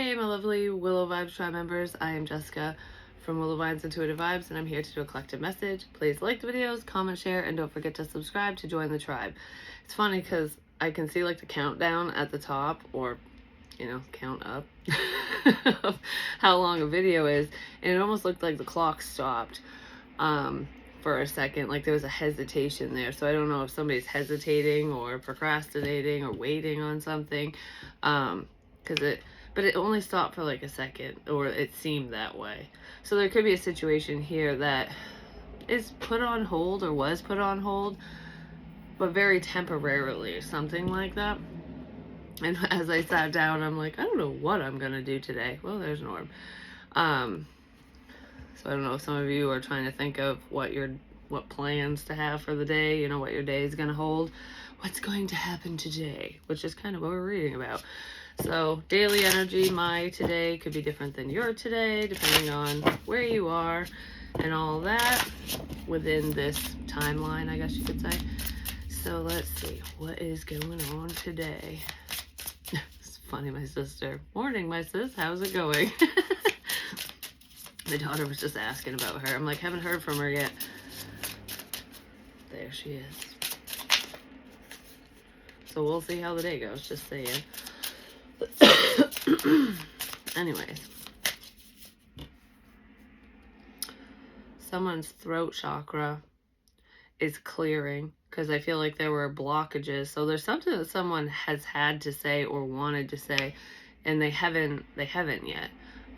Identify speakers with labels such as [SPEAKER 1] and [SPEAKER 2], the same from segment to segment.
[SPEAKER 1] Hey, my lovely Willow Vibes tribe members. I am Jessica from Willow Vibes Intuitive Vibes, and I'm here to do a collective message. Please like the videos, comment, share, and don't forget to subscribe to join the tribe. It's funny because I can see like the countdown at the top, or count up of how long a video is, and it almost looked like the clock stopped for a second, like there was a hesitation there. So I don't know if somebody's hesitating or procrastinating or waiting on something, but it only stopped for like a second, or it seemed that way. So there could be a situation here that is put on hold or was put on hold, but very temporarily or something like that. And as I sat down, I'm like, I don't know what I'm going to do today. Well, there's Norm. So I don't know if some of you are trying to think of what plans to have for the day, what your day is going to hold. What's going to happen today, which is kind of what we're reading about. So daily energy, my today could be different than your today, depending on where you are and all that within this timeline, I guess you could say. So let's see, what is going on today? It's funny, my sister. Morning, my sis. How's it going? My daughter was just asking about her. I'm like, haven't heard from her yet. There she is. So we'll see how the day goes, just saying. Anyways. Someone's throat chakra is clearing because I feel like there were blockages. So there's something that someone has had to say or wanted to say, and they haven't yet.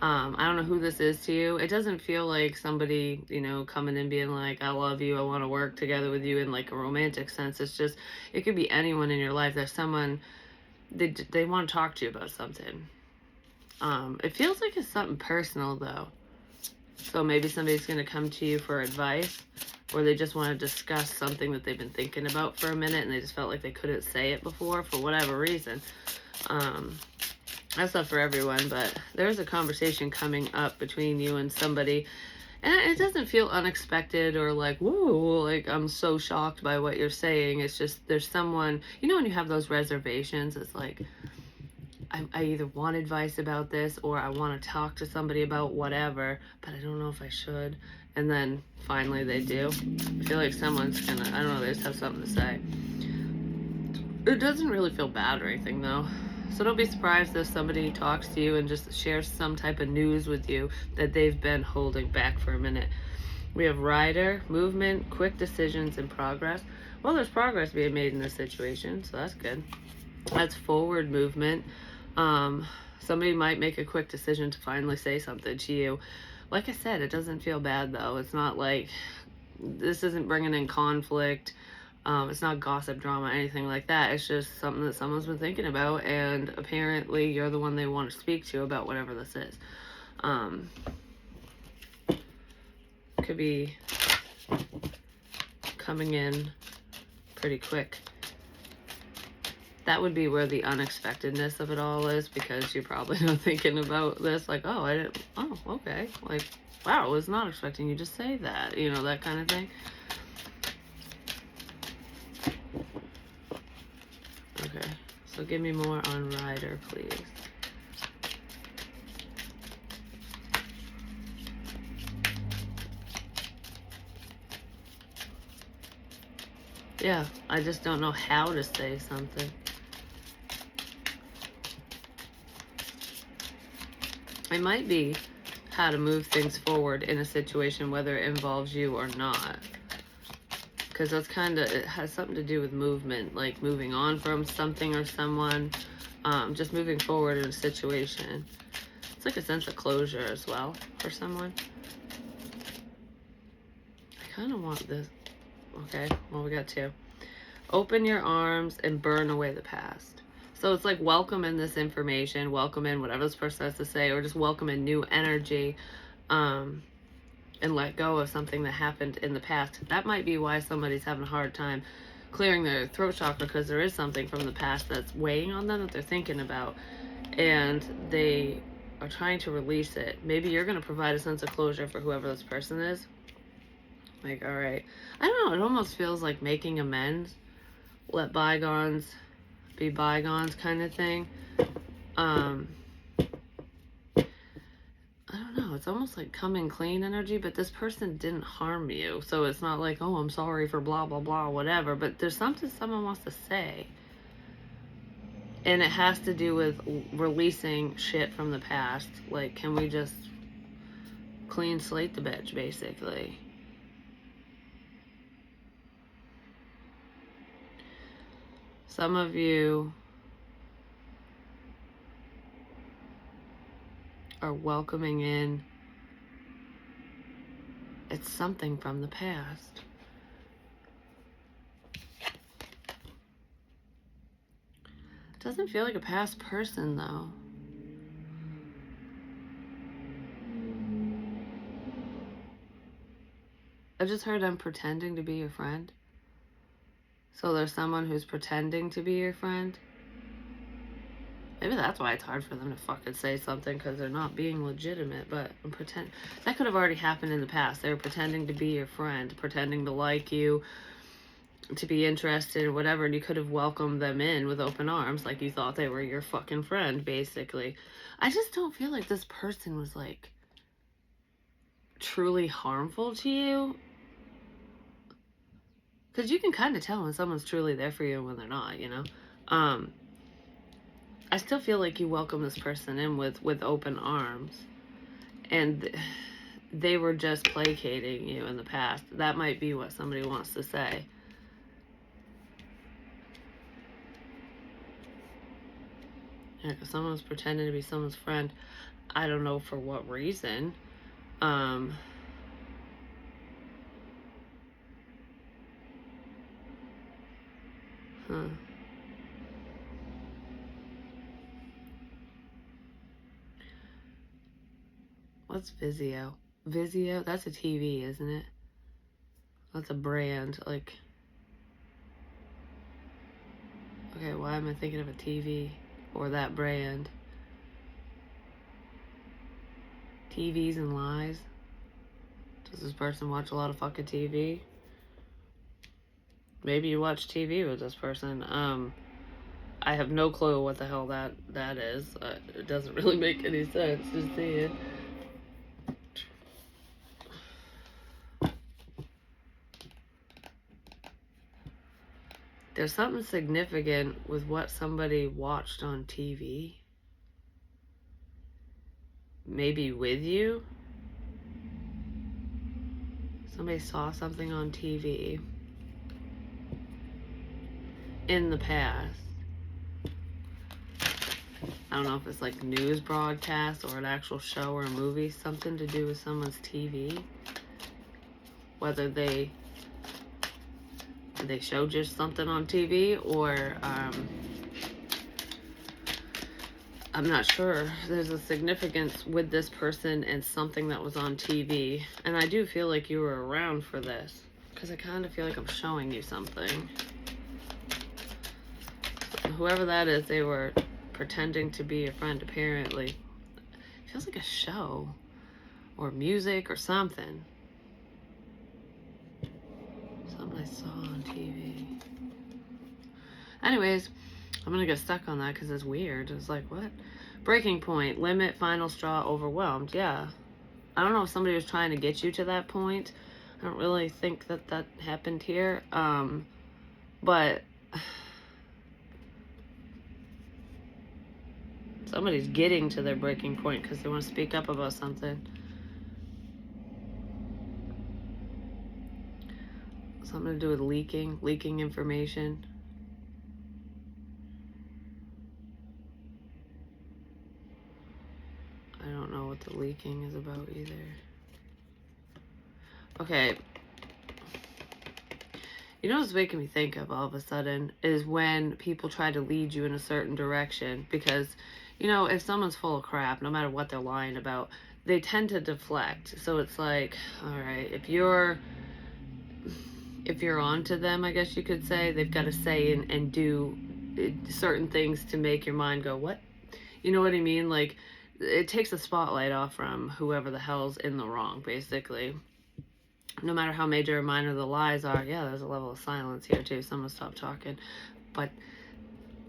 [SPEAKER 1] I don't know who this is to you. It doesn't feel like somebody, coming in being like, I love you, I want to work together with you in like a romantic sense. It's just, it could be anyone in your life. There's someone, they want to talk to you about something. It feels like it's something personal though. So maybe somebody's going to come to you for advice, or they just want to discuss something that they've been thinking about for a minute and they just felt like they couldn't say it before for whatever reason. That's not for everyone, but there's a conversation coming up between you and somebody, and it doesn't feel unexpected or like, whoa, like I'm so shocked by what you're saying. It's just there's someone, when you have those reservations, it's like, I either want advice about this or I want to talk to somebody about whatever, but I don't know if I should. And then finally they do. I feel like someone's gonna, I don't know, they just have something to say. It doesn't really feel bad or anything though. So don't be surprised if somebody talks to you and just shares some type of news with you that they've been holding back for a minute. We have rider, movement, quick decisions, and progress. Well, there's progress being made in this situation, so that's good. That's forward movement. Somebody might make a quick decision to finally say something to you. Like I said, it doesn't feel bad though. It's not like this isn't bringing in conflict. It's not gossip, drama, anything like that. It's just something that someone's been thinking about, and apparently you're the one they want to speak to about whatever this is. Could be coming in pretty quick. That would be where the unexpectedness of it all is, because you're probably not thinking about this like, oh, okay. Like, wow, I was not expecting you to say that, that kind of thing. Okay, so give me more on rider, please. Yeah, I just don't know how to say something. It might be how to move things forward in a situation, whether it involves you or not. Because that's it has something to do with movement, like moving on from something or someone, just moving forward in a situation. It's like a sense of closure as well for someone. I kind of want this. Okay, well, we got two. Open your arms and burn away the past. So it's like welcome in this information, welcome in whatever this person has to say, or just welcome in new energy, and let go of something that happened in the past. That might be why somebody's having a hard time clearing their throat chakra, because there is something from the past that's weighing on them that they're thinking about, and they are trying to release it. Maybe you're going to provide a sense of closure for whoever this person is. Like, all right. I don't know. It almost feels like making amends. Let bygones be bygones kind of thing. it's almost like coming clean energy, but this person didn't harm you. So it's not like, oh, I'm sorry for blah, blah, blah, whatever. But there's something someone wants to say. And it has to do with releasing shit from the past. Like, can we just clean slate the bitch, basically? Some of you are welcoming in. It's something from the past. Doesn't feel like a past person, though. I just heard I'm pretending to be your friend. So there's someone who's pretending to be your friend. Maybe that's why it's hard for them to fucking say something, because they're not being legitimate. But I'm pretend that could have already happened in the past. They were pretending to be your friend, pretending to like you, to be interested or whatever, and you could have welcomed them in with open arms, like you thought they were your fucking friend, basically. I just don't feel like this person was like truly harmful to you, because you can kind of tell when someone's truly there for you and when they're not, you know. I still feel like you welcome this person in with open arms, and they were just placating you in the past. That might be what somebody wants to say. Yeah, because someone's pretending to be someone's friend. I don't know for what reason. Huh. What's Vizio? Vizio? That's a TV, isn't it? That's a brand. Like, okay, why am I thinking of a TV or that brand? TVs and lies. Does this person watch a lot of fucking TV? Maybe you watch TV with this person. I have no clue what the hell that is. It doesn't really make any sense to see it. There's something significant with what somebody watched on TV. Maybe with you. Somebody saw something on TV in the past. I don't know if it's like news broadcast or an actual show or a movie, something to do with someone's TV. Whether they showed you something on TV or I'm not sure. There's a significance with this person and something that was on TV. And I do feel like you were around for this, because I kind of feel like I'm showing you something. Whoever that is, they were pretending to be a friend, apparently. It feels like a show or music or something. Something I saw on TV. Anyways, I'm gonna get stuck on that because it's weird. It's like, what? Breaking point, limit, final straw, overwhelmed. Yeah. I don't know if somebody was trying to get you to that point. I don't really think that happened here. But somebody's getting to their breaking point because they want to speak up about something. Something to do with leaking information. I don't know what the leaking is about either. Okay. You know what's making me think of all of a sudden is when people try to lead you in a certain direction, because, you know, if someone's full of crap, no matter what they're lying about, they tend to deflect. So it's like, all right, if you're onto them, I guess you could say, they've got to say and do certain things to make your mind go, what? You know what I mean? Like, it takes the spotlight off from whoever the hell's in the wrong, basically. No matter how major or minor the lies are, yeah, there's a level of silence here too. Someone stopped talking, but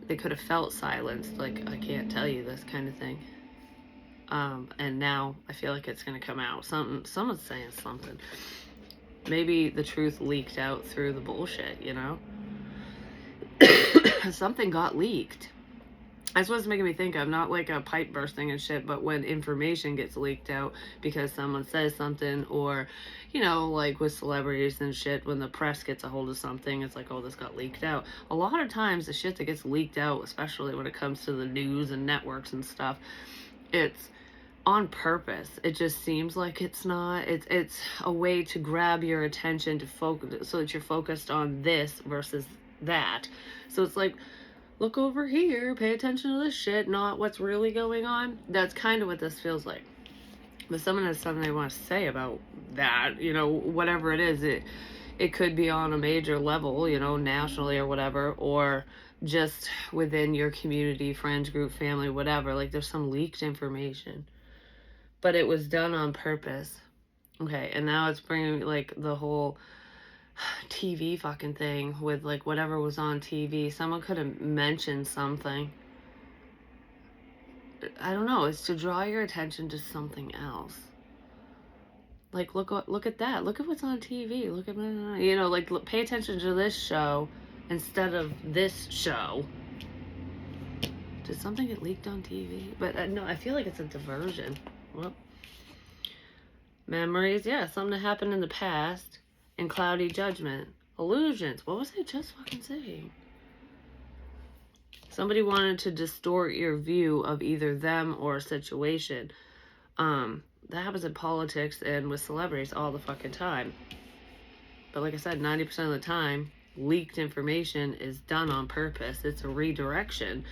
[SPEAKER 1] they could have felt silenced, like, I can't tell you this kind of thing. And now I feel like it's going to come out. Someone's saying something. Maybe the truth leaked out through the bullshit, you know? Something got leaked. That's what's making me think of, not like a pipe bursting and shit, but when information gets leaked out because someone says something, or, you know, like with celebrities and shit, when the press gets a hold of something, it's like, oh, this got leaked out. A lot of times the shit that gets leaked out, especially when it comes to the news and networks and stuff, it's on purpose. It just seems like it's not. It's a way to grab your attention, to focus, so that you're focused on this versus that. So it's like, look over here, pay attention to this shit, not what's really going on. That's kind of what this feels like. But someone has something they want to say about that, you know, whatever it is. It could be on a major level, you know, nationally or whatever, or just within your community, friends group, family, whatever. Like, there's some leaked information. But it was done on purpose. Okay, and now it's bringing, like, the whole TV fucking thing with, like, whatever was on TV. Someone could have mentioned something. I don't know. It's to draw your attention to something else. Like, look at that. Look at what's on TV. Look at, you know, like, pay attention to this show instead of this show. Did something get leaked on TV? But no, I feel like it's a diversion. Well, memories, yeah, something that happened in the past, and cloudy judgment. Illusions. What was I just fucking saying? Somebody wanted to distort your view of either them or a situation. That happens in politics and with celebrities all the fucking time. But like I said, 90% of the time, leaked information is done on purpose. It's a redirection,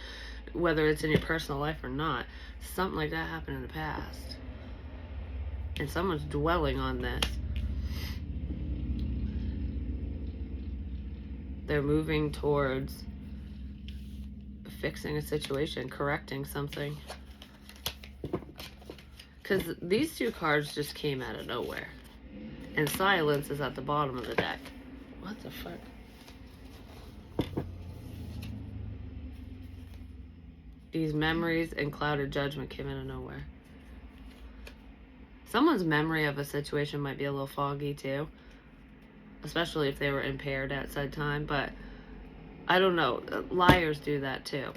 [SPEAKER 1] whether it's in your personal life or not. Something like that happened in the past. And someone's dwelling on this. They're moving towards fixing a situation, correcting something. Because these two cards just came out of nowhere. And silence is at the bottom of the deck. What the fuck? These memories and clouded judgment came out of nowhere. Someone's memory of a situation might be a little foggy too. Especially if they were impaired at said time. But I don't know. Liars do that too.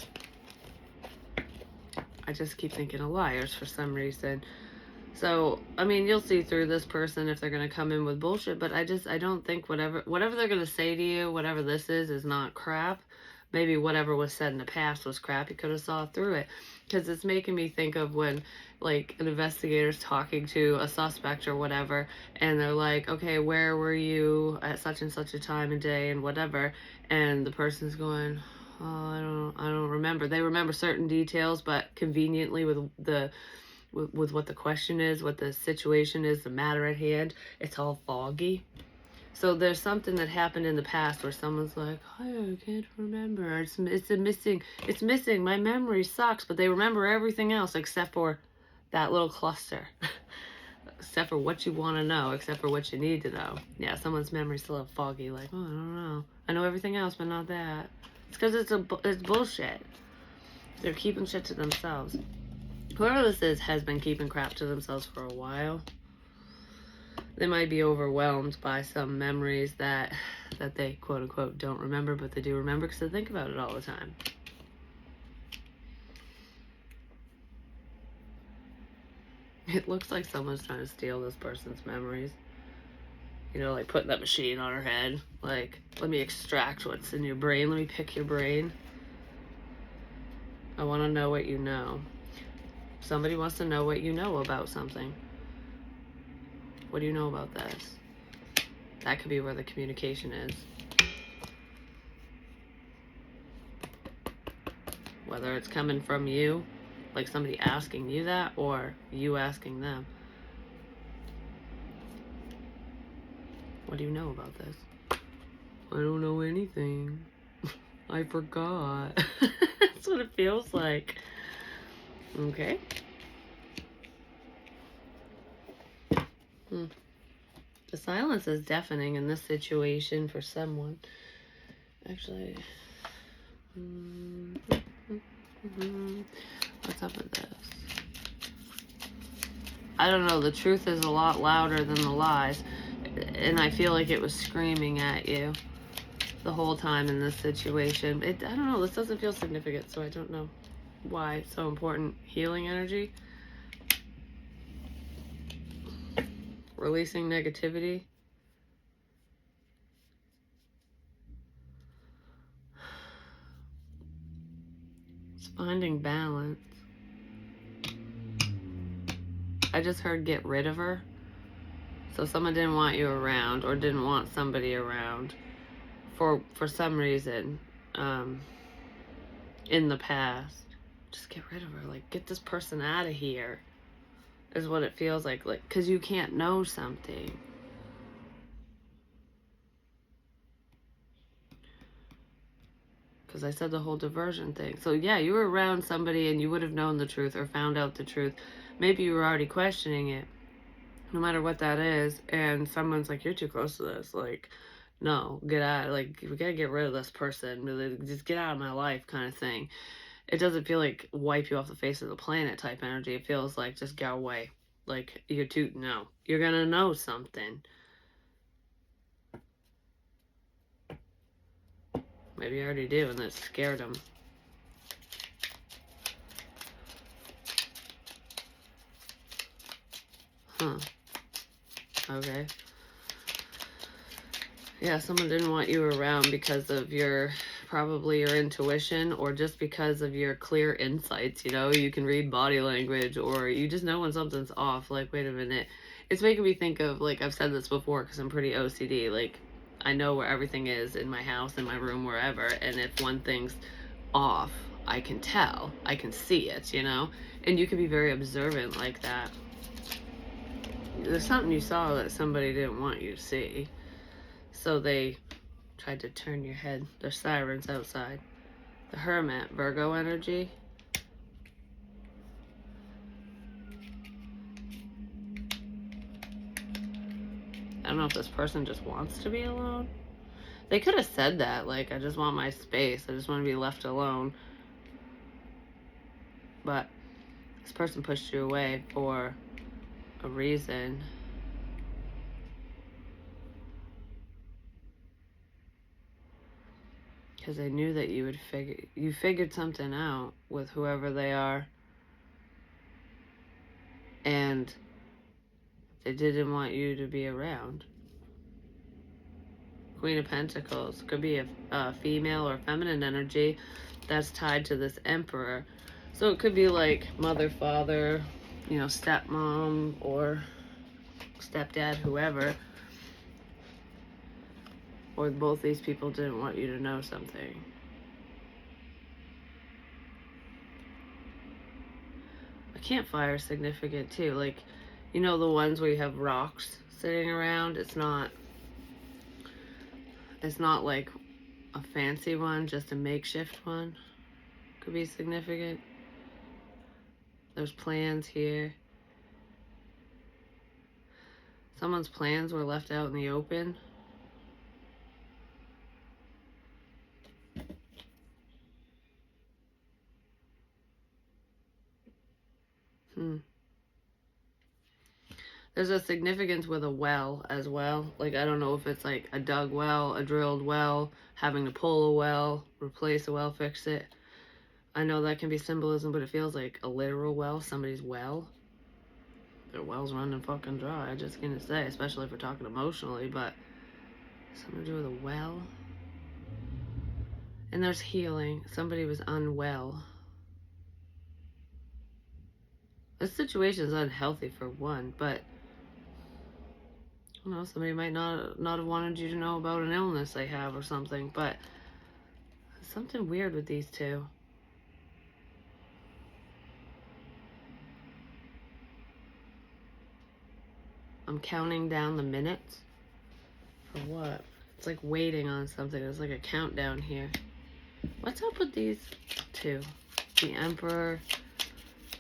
[SPEAKER 1] I just keep thinking of liars for some reason. So, I mean, you'll see through this person if they're going to come in with bullshit, but I don't think whatever they're going to say to you, whatever this is not crap. Maybe whatever was said in the past was crap. You could have saw through it. Because it's making me think of when, like, an investigator's talking to a suspect or whatever, and they're like, okay, where were you at such and such a time and day and whatever, and the person's going, oh, I don't remember. They remember certain details, but conveniently with what the question is, what the situation is, the matter at hand, it's all foggy. So there's something that happened in the past where someone's like, oh, I can't remember. It's missing. My memory sucks, but they remember everything else except for that little cluster. Except for what you want to know, except for what you need to know. Yeah, someone's memory's still foggy, like, oh, I don't know. I know everything else, but not that. It's because it's bullshit. They're keeping shit to themselves. Whoever this is has been keeping crap to themselves for a while. They might be overwhelmed by some memories that they, quote unquote, don't remember, but they do remember because they think about it all the time. It looks like someone's trying to steal this person's memories. You know, like putting that machine on her head. Like, let me extract what's in your brain. Let me pick your brain. I want to know what you know. Somebody wants to know what you know about something. What do you know about this? That could be where the communication is. Whether it's coming from you, like somebody asking you that, or you asking them. What do you know about this? I don't know anything. I forgot. That's what it feels like. Okay. The silence is deafening in this situation for someone. Actually, what's up with this? I don't know, the truth is a lot louder than the lies. And I feel like it was screaming at you the whole time in this situation. I don't know, this doesn't feel significant, so I don't know why it's so important. Healing energy. Releasing negativity. It's finding balance. I just heard get rid of her. So someone didn't want you around, or didn't want somebody around for some reason in the past. Just get rid of her. Like, get this person out of here is what it feels like. Like, because you can't know something. Because I said the whole diversion thing. So yeah, you were around somebody and you would have known the truth or found out the truth. Maybe you were already questioning it, no matter what that is, and someone's like, you're too close to this. Like, no, get out. Like, we gotta get rid of this person. Just get out of my life, kind of thing. It doesn't feel like wipe you off the face of the planet type energy. It feels like just go away. Like, you're gonna know something. Maybe you already do, and that scared them. Huh. Okay. Yeah, someone didn't want you around because of probably your intuition, or just because of your clear insights. You can read body language, or you just know when something's off. Like, wait a minute. It's making me think of, like, I've said this before because I'm pretty OCD. Like, I know where everything is in my house, in my room, wherever. And if one thing's off, I can tell. I can see it, And you can be very observant like that. There's something you saw that somebody didn't want you to see. So they tried to turn your head. There's sirens outside. The Hermit, Virgo energy. I don't know if this person just wants to be alone. They could have said that, like, I just want my space. I just want to be left alone. But this person pushed you away for a reason. Because they knew that you figured something out with whoever they are. And they didn't want you to be around. Queen of Pentacles. Could be a female or feminine energy that's tied to this Emperor. So it could be like mother, father, stepmom, or stepdad, whoever. Or both these people didn't want you to know something. A campfire is significant too. Like, the ones where you have rocks sitting around. It's not like a fancy one, just a makeshift one. Could be significant. There's plans here. Someone's plans were left out in the open. There's a significance with a well as well. Like, I don't know if it's like a dug well, a drilled well, having to pull a well, replace a well, fix it. I know that can be symbolism, but it feels like a literal well, somebody's well. Their well's running fucking dry, I'm just gonna say, especially if we're talking emotionally, but something to do with a well. And there's healing. Somebody was unwell. This situation is unhealthy for one, but I don't know, somebody might not have wanted you to know about an illness they have or something, but something weird with these two. I'm counting down the minutes. For what? It's like waiting on something. There's like a countdown here. What's up with these two? The Emperor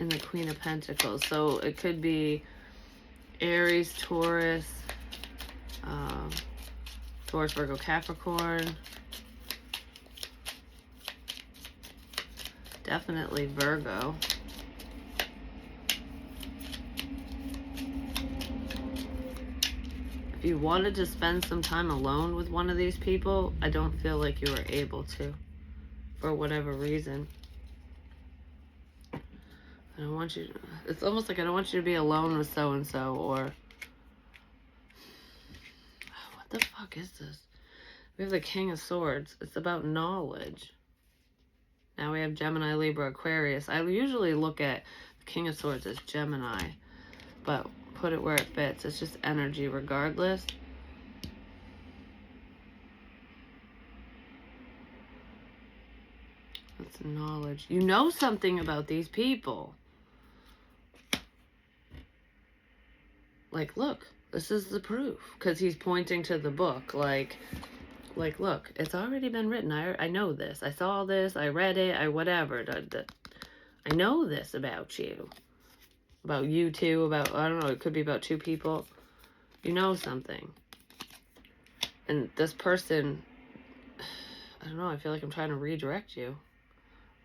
[SPEAKER 1] and the Queen of Pentacles. So it could be Aries, Taurus, Taurus, Virgo, Capricorn. Definitely Virgo. if you wanted to spend some time alone with one of these people, I don't feel like you were able to, for whatever reason. I don't want you to, it's almost like I don't want you to be alone with so-and-so, or what the fuck is this? We have the King of Swords. It's about knowledge. Now we have Gemini, Libra, Aquarius. I usually look at the King of Swords as Gemini, but put it where it fits. It's just energy regardless. That's knowledge. You know something about these people. Like, look, this is the proof. Because he's pointing to the book. Like, look, it's already been written. I know this. I saw this. I read it. Whatever. I know this about you. About you two. About, I don't know, it could be about two people. You know something. And this person, I don't know, I feel like I'm trying to redirect you.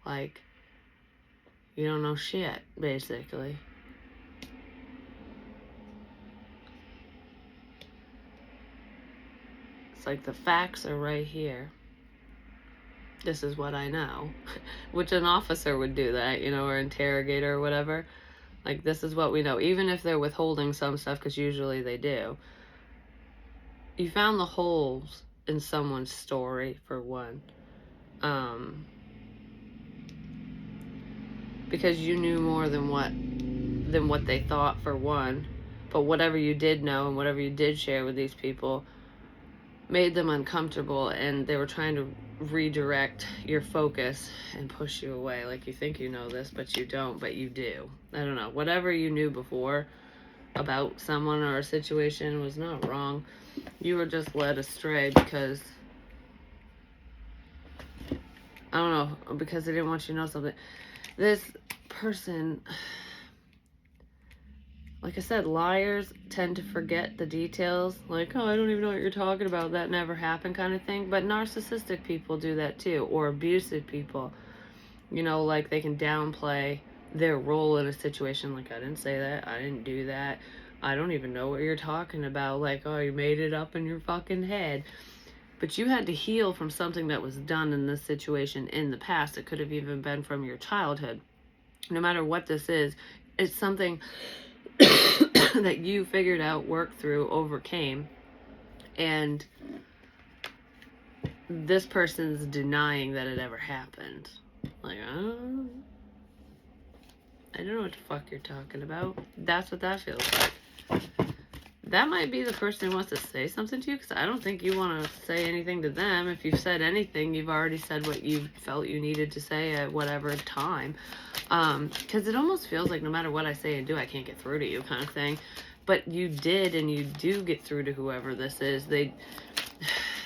[SPEAKER 1] Like, you don't know shit, basically. It's like the facts are right here. This is what I know. Which an officer would do that, you know, or interrogator or whatever. Like, this is what we know. Even if they're withholding some stuff, because usually they do. You found the holes in someone's story, for one. Because you knew more than what they thought, for one. But whatever you did know and whatever you did share with these people made them uncomfortable, and they were trying to redirect your focus and push you away. Like, you think you know this, but you don't, but you do. I don't know. Whatever you knew before about someone or a situation was not wrong. You were just led astray because, I don't know, because they didn't want you to know something. This person, like I said, liars tend to forget the details. Like, oh, I don't even know what you're talking about. That never happened, kind of thing. But narcissistic people do that too, or abusive people. You know, like, they can downplay their role in a situation. Like, I didn't say that. I didn't do that. I don't even know what you're talking about. Like, oh, you made it up in your fucking head. But you had to heal from something that was done in this situation in the past. It could have even been from your childhood. No matter what this is, it's something that you figured out, worked through, overcame. And this person's denying that it ever happened. Like, I don't know what the fuck you're talking about. That's what that feels like. That might be the person who wants to say something to you, because I don't think you want to say anything to them. If you've said anything, you've already said what you felt you needed to say at whatever time. Because it almost feels like no matter what I say and do, I can't get through to you, kind of thing. But you did, and you do get through to whoever this is. They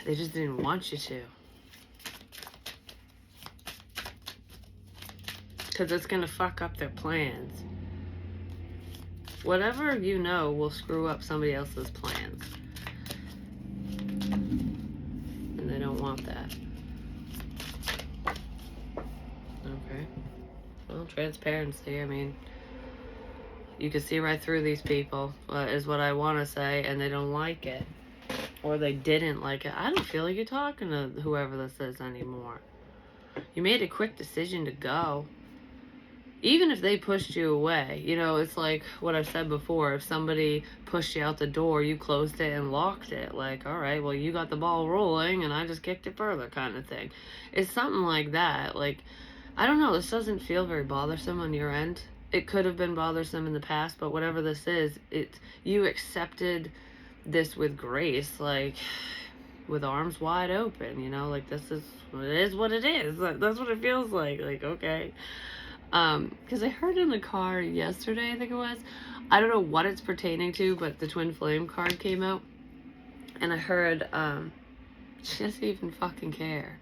[SPEAKER 1] just didn't want you to. Because it's going to fuck up their plans. Whatever you know will screw up somebody else's plans. And they don't want that. Okay. Well, transparency, I mean, you can see right through these people, is what I want to say, and they don't like it. Or they didn't like it. I don't feel like you're talking to whoever this is anymore. You made a quick decision to go. Even if they pushed you away, you know, it's like what I've said before. If somebody pushed you out the door, you closed it and locked it. Like, all right, well, you got the ball rolling and I just kicked it further, kind of thing. It's something like that. Like, I don't know. This doesn't feel very bothersome on your end. It could have been bothersome in the past, but whatever this is, you accepted this with grace, like, with arms wide open, you know? Like, this is what it is. That's what it feels like. Like, okay. Because I heard in the car yesterday, I think it was, I don't know what it's pertaining to, but the twin flame card came out, and I heard, she doesn't even fucking care.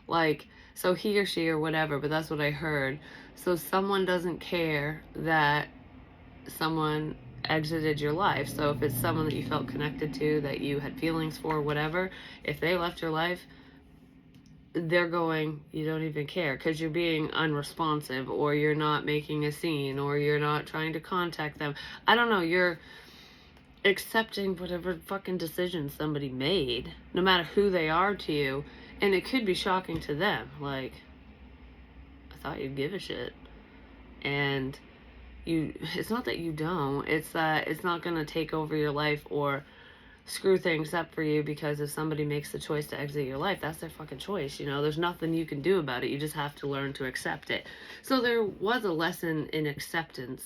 [SPEAKER 1] Like, so he or she or whatever, but that's what I heard. So someone doesn't care that someone exited your life. So if it's someone that you felt connected to, that you had feelings for, whatever, if they left your life, they're going, you don't even care, because you're being unresponsive, or you're not making a scene, or you're not trying to contact them. I don't know, accepting whatever fucking decision somebody made, no matter who they are to you. And it could be shocking to them. Like, I thought you'd give a shit. And it's not that you don't, it's that it's not going to take over your life or screw things up for you, because if somebody makes the choice to exit your life, that's their fucking choice. There's nothing you can do about it. You just have to learn to accept it. So there was a lesson in acceptance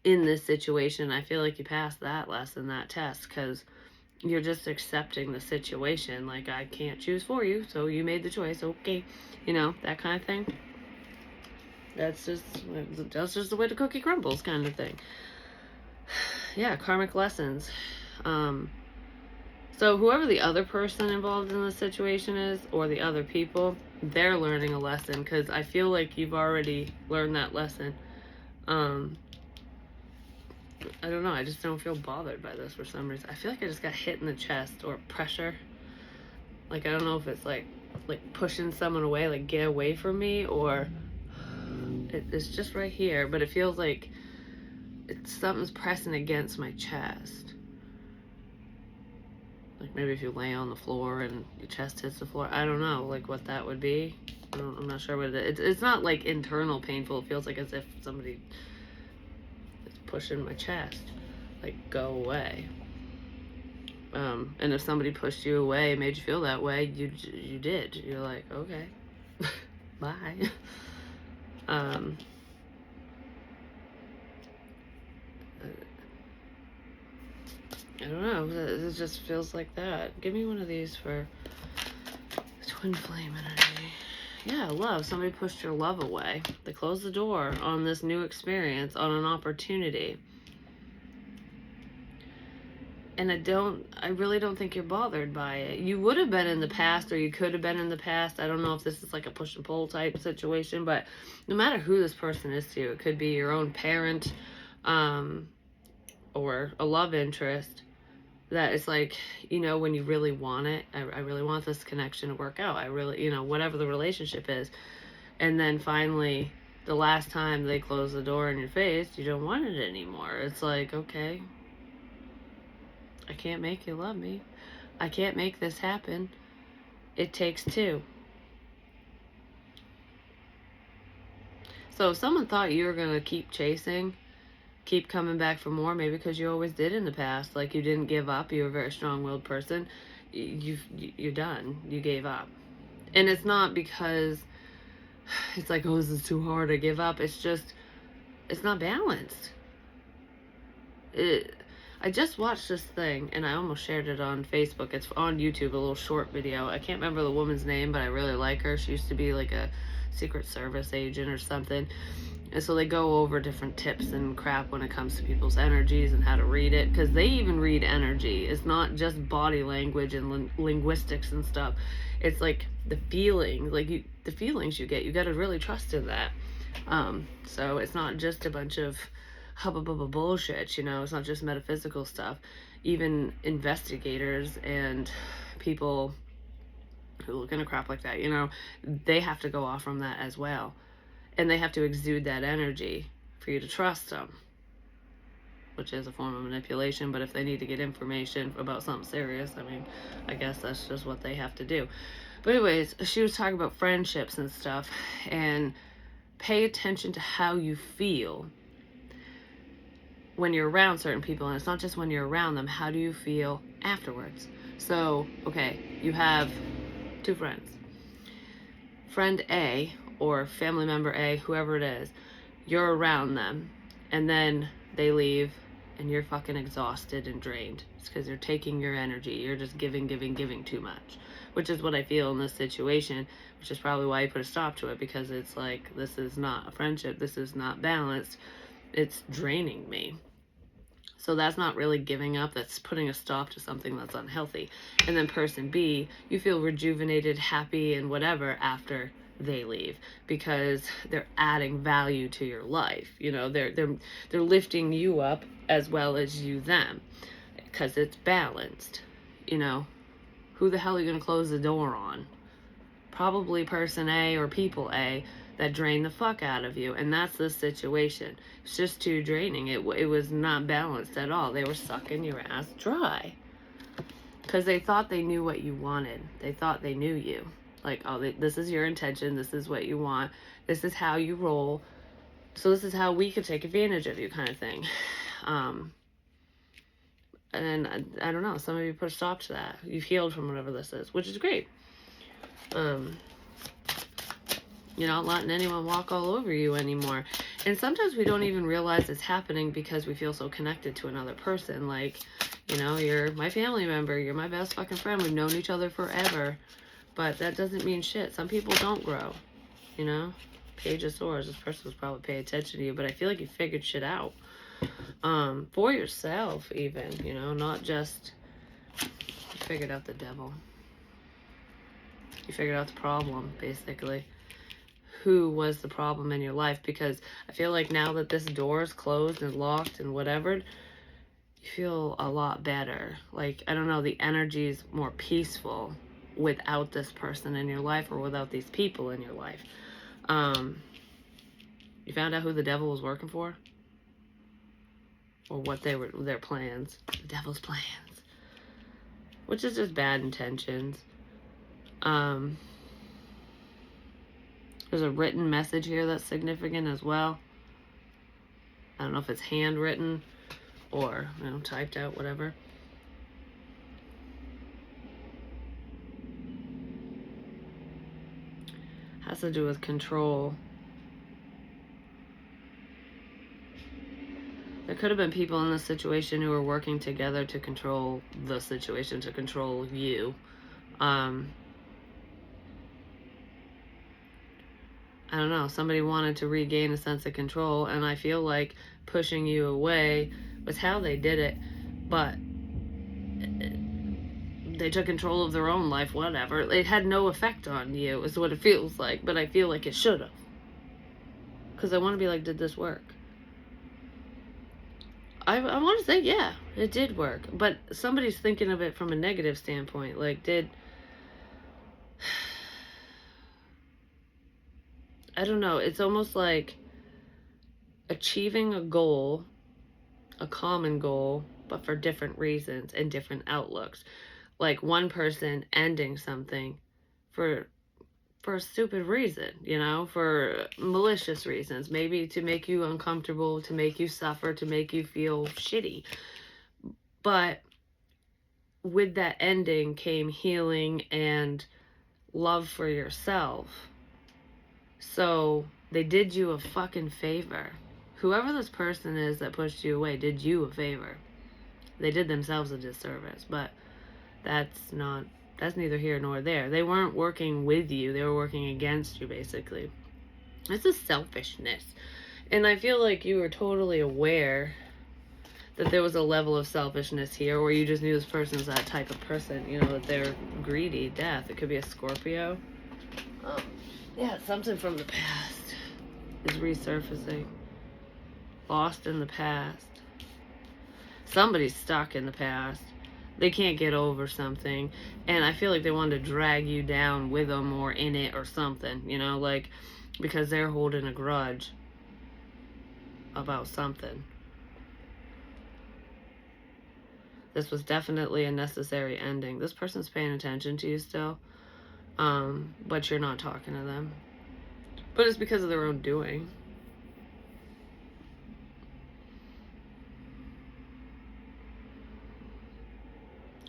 [SPEAKER 1] in this situation. I feel like you passed that lesson, that test, because you're just accepting the situation. Like, I can't choose for you, so you made the choice, okay, that kind of thing. That's just the way the cookie crumbles, kind of thing. Yeah, karmic lessons. So whoever the other person involved in the situation is, or the other people, they're learning a lesson, because I feel like you've already learned that lesson. I don't know, I just don't feel bothered by this for some reason. I feel like I just got hit in the chest, or pressure. Like, I don't know if it's like pushing someone away, like, get away from me, or it's just right here, but it feels like something's pressing against my chest. Like, maybe if you lay on the floor and your chest hits the floor. I don't know, like, what that would be. I'm not sure what it is. It's not, like, internal painful. It feels like as if somebody is pushing my chest. Like, go away. And if somebody pushed you away, made you feel that way, you did. You're like, okay. Bye. I don't know. It just feels like that. Give me one of these for twin flame energy. Yeah, love. Somebody pushed your love away. They closed the door on this new experience, on an opportunity. And I really don't think you're bothered by it. You would have been in the past, or you could have been in the past. I don't know if this is like a push and pull type situation, but no matter who this person is to you, it could be your own parent, or a love interest, that it's like, when you really want it, I really want this connection to work out. I really, whatever the relationship is. And then finally, the last time they close the door in your face, you don't want it anymore. It's like, okay, I can't make you love me. I can't make this happen. It takes two. So if someone thought you were going to keep chasing, keep coming back for more, maybe because you always did in the past, like you didn't give up, you were a very strong-willed person, you're done. You gave up. And it's not because it's like, oh, this is too hard, I give up. It's just, it's not balanced. I just watched this thing, and I almost shared it on Facebook. It's on YouTube, a little short video. I can't remember the woman's name, but I really like her. She used to be like a Secret Service agent or something. And so they go over different tips and crap when it comes to people's energies and how to read it, because they even read energy. It's not just body language and linguistics and stuff. It's like the feeling, the feelings you get. You got to really trust in that. So it's not just a bunch of hubba bubba bullshit. It's not just metaphysical stuff. Even investigators and people who look into crap like that, they have to go off from that as well. And they have to exude that energy for you to trust them, which is a form of manipulation. But if they need to get information about something serious, I guess that's just what they have to do. But anyways, she was talking about friendships and stuff, and pay attention to how you feel when you're around certain people. And it's not just when you're around them. How do you feel afterwards? So, okay, you have two friends. Friend A, or family member A, whoever it is, you're around them, and then they leave, and you're fucking exhausted and drained. It's because they're taking your energy. You're just giving too much, which is what I feel in this situation, which is probably why you put a stop to it, because it's like, this is not a friendship. This is not balanced. It's draining me. So that's not really giving up. That's putting a stop to something that's unhealthy. And then person B, you feel rejuvenated, happy, and whatever after they leave, because they're adding value to your life. They're lifting you up as well as you them, because it's balanced. Who the hell are you going to close the door on? Probably person A or people A that drain the fuck out of you. And that's the situation. It's just too draining. It was not balanced at all. They were sucking your ass dry. Because they thought they knew what you wanted. They thought they knew you. Like, oh, this is your intention. This is what you want. This is how you roll. So this is how we could take advantage of you, kind of thing. And I don't know. Some of you put a stop to that. You've healed from whatever this is, which is great. You're not letting anyone walk all over you anymore. And sometimes we don't even realize it's happening because we feel so connected to another person. Like, you know, you're my family member. You're my best fucking friend. We've known each other forever. But that doesn't mean shit. Some people don't grow, you know? Page of Swords. This person was probably paying attention to you, but I feel like you figured shit out. For yourself, even, you know, not just you figured out the devil. You figured out the problem, basically. Who was the problem in your life? Because I feel like now that this door is closed and locked and whatever, you feel a lot better. Like, I don't know, the energy's more peaceful without this person in your life or without these people in your life. You found out who the devil was working for? Or what their plans. The devil's plans. Which is just bad intentions. There's a written message here that's significant as well. I don't know if it's handwritten or, you know, typed out, whatever. Has to do with control. There could have been people in this situation who were working together to control the situation, to control you. I don't know, somebody wanted to regain a sense of control, and I feel like pushing you away was how they did it, but they took control of their own life, whatever. It had no effect on you, is what it feels like, but I feel like it should have. Because I want to be like, did this work? I want to say, yeah, it did work, but somebody's thinking of it from a negative standpoint, like, I don't know, it's almost like achieving a goal, a common goal, but for different reasons and different outlooks. Like one person ending something for a stupid reason, you know, for malicious reasons, maybe to make you uncomfortable, to make you suffer, to make you feel shitty. But with that ending came healing and love for yourself. So they did you a fucking favor. Whoever this person is that pushed you away did you a favor. They did themselves a disservice, but that's neither here nor there. They weren't working with you. They were working against you, basically. This is selfishness. And I feel like you were totally aware that there was a level of selfishness here, or you just knew this person's that type of person, you know, that they're greedy, death. It could be a Scorpio. Yeah, something from the past is resurfacing. Lost in the past. Somebody's stuck in the past. They can't get over something. And I feel like they wanted to drag you down with them or in it or something, you know, like, because they're holding a grudge about something. This was definitely a necessary ending. This person's paying attention to you still, but you're not talking to them. But it's because of their own doing.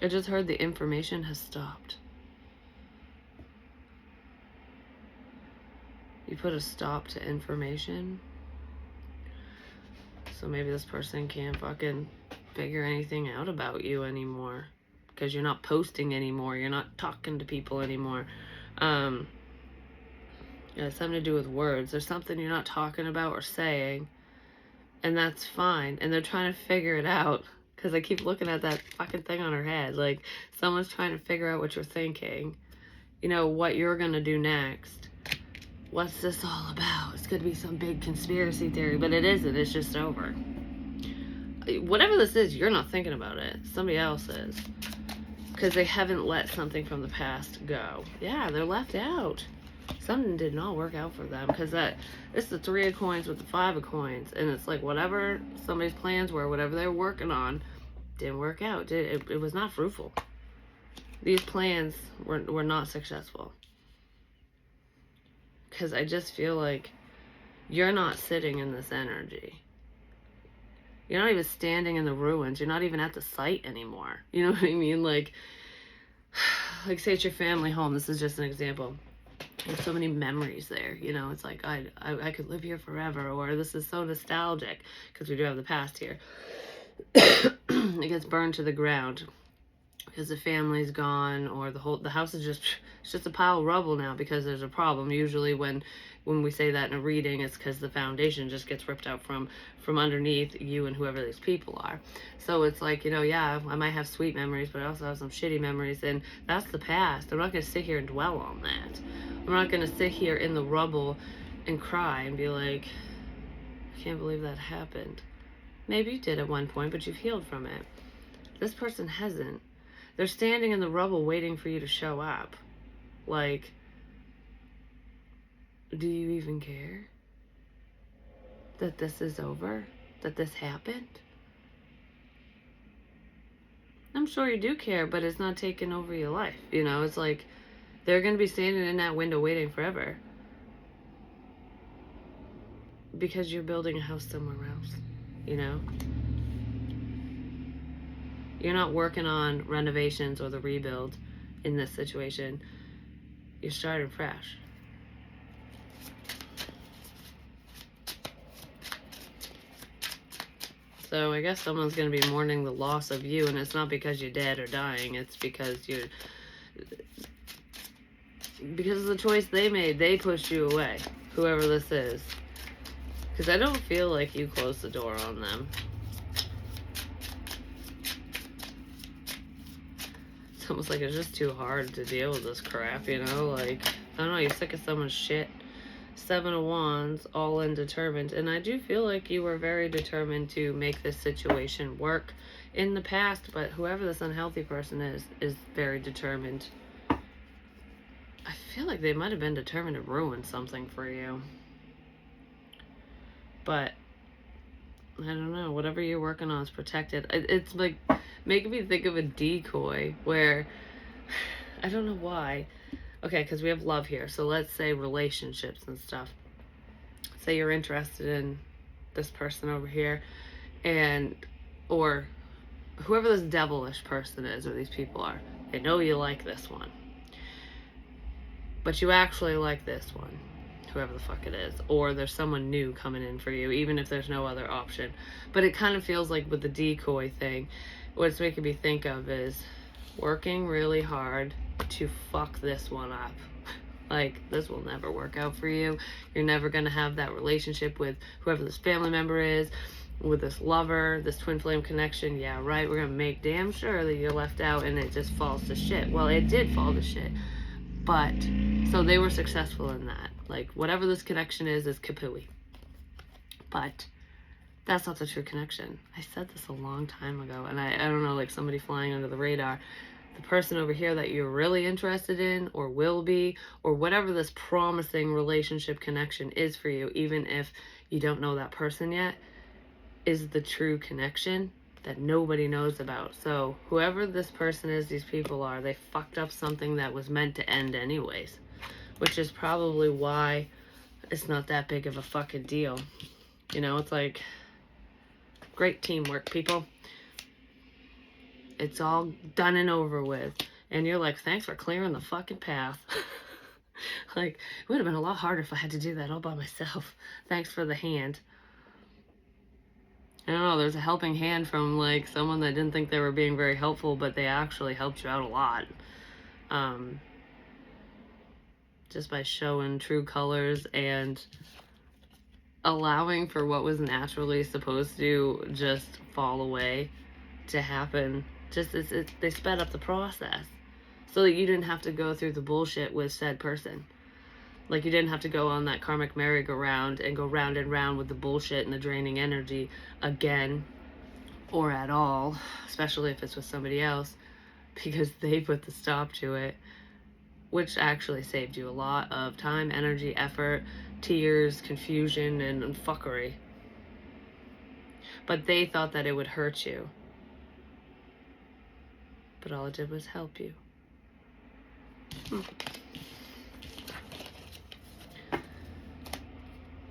[SPEAKER 1] I just heard the information has stopped. You put a stop to information. So maybe this person can't fucking figure anything out about you anymore. Because you're not posting anymore. You're not talking to people anymore. Yeah, it's something to do with words. There's something you're not talking about or saying. And that's fine. And they're trying to figure it out. Because I keep looking at that fucking thing on her head. Like, someone's trying to figure out what you're thinking. You know, what you're going to do next. What's this all about? It's going to be some big conspiracy theory. But it isn't. It's just over. Whatever this is, you're not thinking about it. Somebody else is. Because they haven't let something from the past go. Yeah, they're left out. Something did not work out for them, because it's the 3 of coins with the 5 of coins, and it's like whatever somebody's plans were, whatever they were working on, didn't work out. It was not fruitful. These plans were not successful, because I just feel like you're not sitting in this energy. You're not even standing in the ruins. You're not even at the site anymore. You know what I mean? Like say it's your family home. This is just an example. There's so many memories there. You know, it's like I could live here forever, or this is so nostalgic, because we do have the past here. It gets burned to the ground because the family's gone, or the house is just a pile of rubble now because there's a problem. Usually when we say that in a reading, it's because the foundation just gets ripped out from underneath you and whoever these people are. So it's like, you know, yeah, I might have sweet memories, but I also have some shitty memories, and that's the past. I'm not going to sit here and dwell on that. I'm not going to sit here in the rubble and cry and be like, I can't believe that happened. Maybe you did at one point, but you've healed from it. This person hasn't. They're standing in the rubble waiting for you to show up. Like, do you even care that this is over? That this happened? I'm sure you do care, but it's not taking over your life. You know, it's like they're going to be standing in that window waiting forever because you're building a house somewhere else, you know? You're not working on renovations or the rebuild in this situation. You're starting fresh. So I guess someone's going to be mourning the loss of you, and it's not because you're dead or dying. It's because because of the choice they made. They pushed you away, whoever this is. Because I don't feel like you closed the door on them. It's almost like it's just too hard to deal with this crap, you know? Like, I don't know, you're sick of someone's shit. 7 of Wands, all in determined. And I do feel like you were very determined to make this situation work in the past, but whoever this unhealthy person is very determined. I feel like they might have been determined to ruin something for you. But I don't know, whatever you're working on is protected. It's like making me think of a decoy where, I don't know why. Okay, because we have love here. So let's say relationships and stuff. Say you're interested in this person over here, or whoever this devilish person is, or these people are. They know you like this one, but you actually like this one, whoever the fuck it is. Or there's someone new coming in for you, even if there's no other option. But it kind of feels like with the decoy thing, what it's making me think of is working really hard to fuck this one up. Like, this will never work out for you. You're never going to have that relationship with whoever this family member is, with this lover, this twin flame connection. Yeah, right, we're going to make damn sure that you're left out and it just falls to shit. Well, it did fall to shit. But, so they were successful in that. Like, whatever this connection is kapooey. But that's not the true connection. I said this a long time ago, and I don't know, like somebody flying under the radar. The person over here that you're really interested in, or will be, or whatever this promising relationship connection is for you, even if you don't know that person yet, is the true connection that nobody knows about. So whoever this person is, these people are, they fucked up something that was meant to end anyways, which is probably why it's not that big of a fucking deal. You know, it's like, great teamwork, people. It's all done and over with. And you're like, thanks for clearing the fucking path. Like, it would have been a lot harder if I had to do that all by myself. Thanks for the hand. I don't know, there's a helping hand from, like, someone that didn't think they were being very helpful, but they actually helped you out a lot. Just by showing true colors and allowing for what was naturally supposed to just fall away to happen. Just they sped up the process so that you didn't have to go through the bullshit with said person. Like, you didn't have to go on that karmic merry-go-round and go round and round with the bullshit and the draining energy again, or at all, especially if it's with somebody else, because they put the stop to it. which actually saved you a lot of time, energy, effort, tears, confusion, and fuckery. But they thought that it would hurt you. But all it did was help you.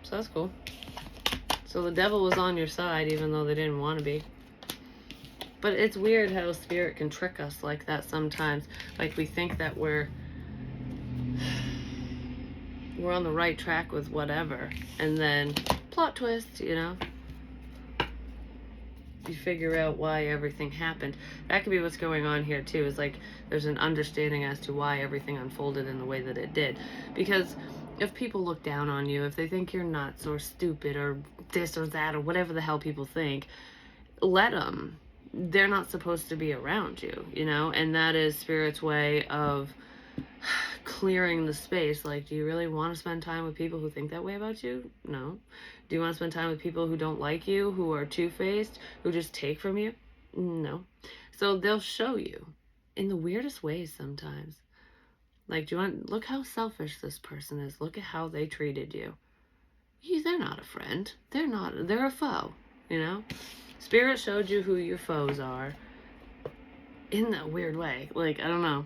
[SPEAKER 1] So that's cool. So the devil was on your side even though they didn't want to be. But it's weird how spirit can trick us like that sometimes. Like we think that we're on the right track with whatever. And then plot twist, you know? You figure out why everything happened. That could be what's going on here too, is like there's an understanding as to why everything unfolded in the way that it did. Because if people look down on you, if they think you're nuts or stupid or this or that or whatever the hell people think, let them. They're not supposed to be around you, you know? And that is Spirit's way of clearing the space. Like, do you really want to spend time with people who think that way about you? No. Do you want to spend time with people who don't like you, who are two-faced, who just take from you? No. So they'll show you in the weirdest ways sometimes. Like, do you want, look how selfish this person is. Look at how they treated you. They're not a friend. They're a foe, you know? Spirit showed you who your foes are in that weird way. Like, I don't know.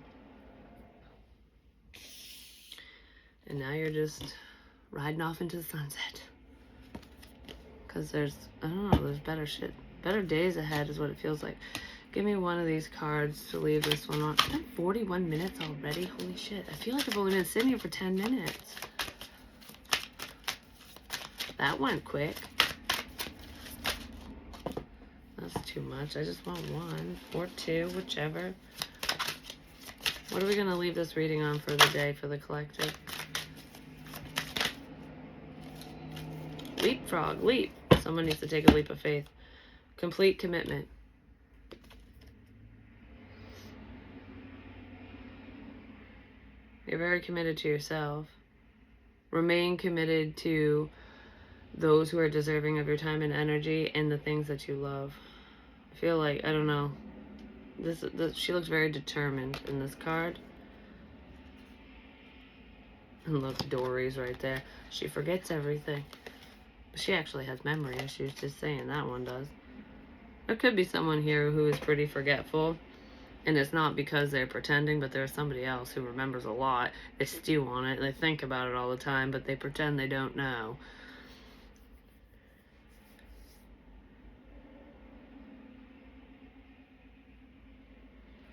[SPEAKER 1] And now you're just riding off into the sunset. Because there's, I don't know, there's better shit. Better days ahead is what it feels like. Give me one of these cards to leave this one on. It's been 41 minutes already. Holy shit. I feel like I've only been sitting here for 10 minutes. That went quick. That's too much. I just want one or two, whichever. What are we going to leave this reading on for the day for the collective? Leapfrog, leap. Someone needs to take a leap of faith. Complete commitment. You're very committed to yourself. Remain committed to those who are deserving of your time and energy and the things that you love. I feel like, I don't know, she looks very determined in this card. And look, Dory's right there. She forgets everything. She actually has memory issues, just saying, that one does. There could be someone here who is pretty forgetful, and it's not because they're pretending, but there's somebody else who remembers a lot. They stew on it, they think about it all the time, but they pretend they don't know.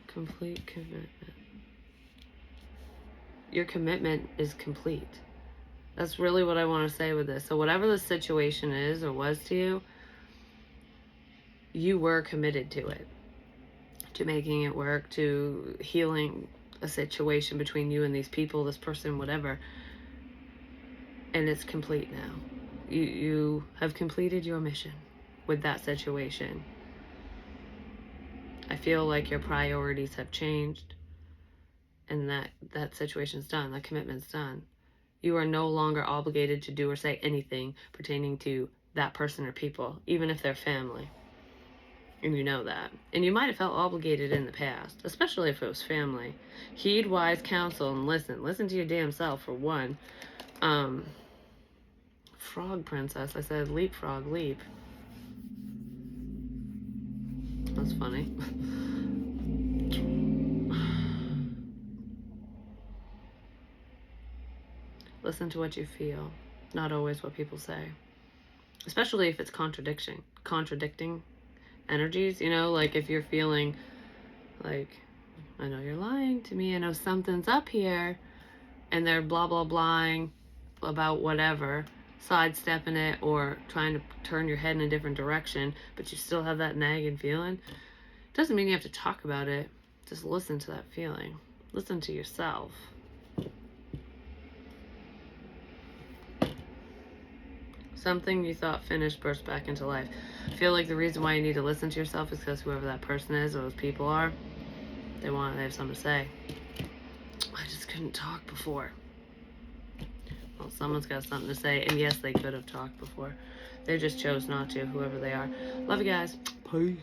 [SPEAKER 1] Complete commitment. Your commitment is complete. That's really what I want to say with this. So whatever the situation is or was to you, you were committed to it. To making it work, to healing a situation between you and these people, this person, whatever. And it's complete now. You have completed your mission with that situation. I feel like your priorities have changed, and that situation's done, that commitment's done. You are no longer obligated to do or say anything pertaining to that person or people, even if they're family. And you know that. And you might have felt obligated in the past, especially if it was family. Heed wise counsel and listen. Listen to your damn self, for one. Frog princess. I said leapfrog, leap. That's funny. Listen to what you feel, not always what people say. Especially if it's contradicting energies, you know, like if you're feeling like, I know you're lying to me, I know something's up here, and they're blah blah blahing about whatever, sidestepping it or trying to turn your head in a different direction, but you still have that nagging feeling. Doesn't mean you have to talk about it. Just listen to that feeling. Listen to yourself. Something you thought finished burst back into life. I feel like the reason why you need to listen to yourself is because whoever that person is or those people are, they have something to say. I just couldn't talk before. Well, someone's got something to say, and yes, they could have talked before. They just chose not to, whoever they are. Love you guys. Peace.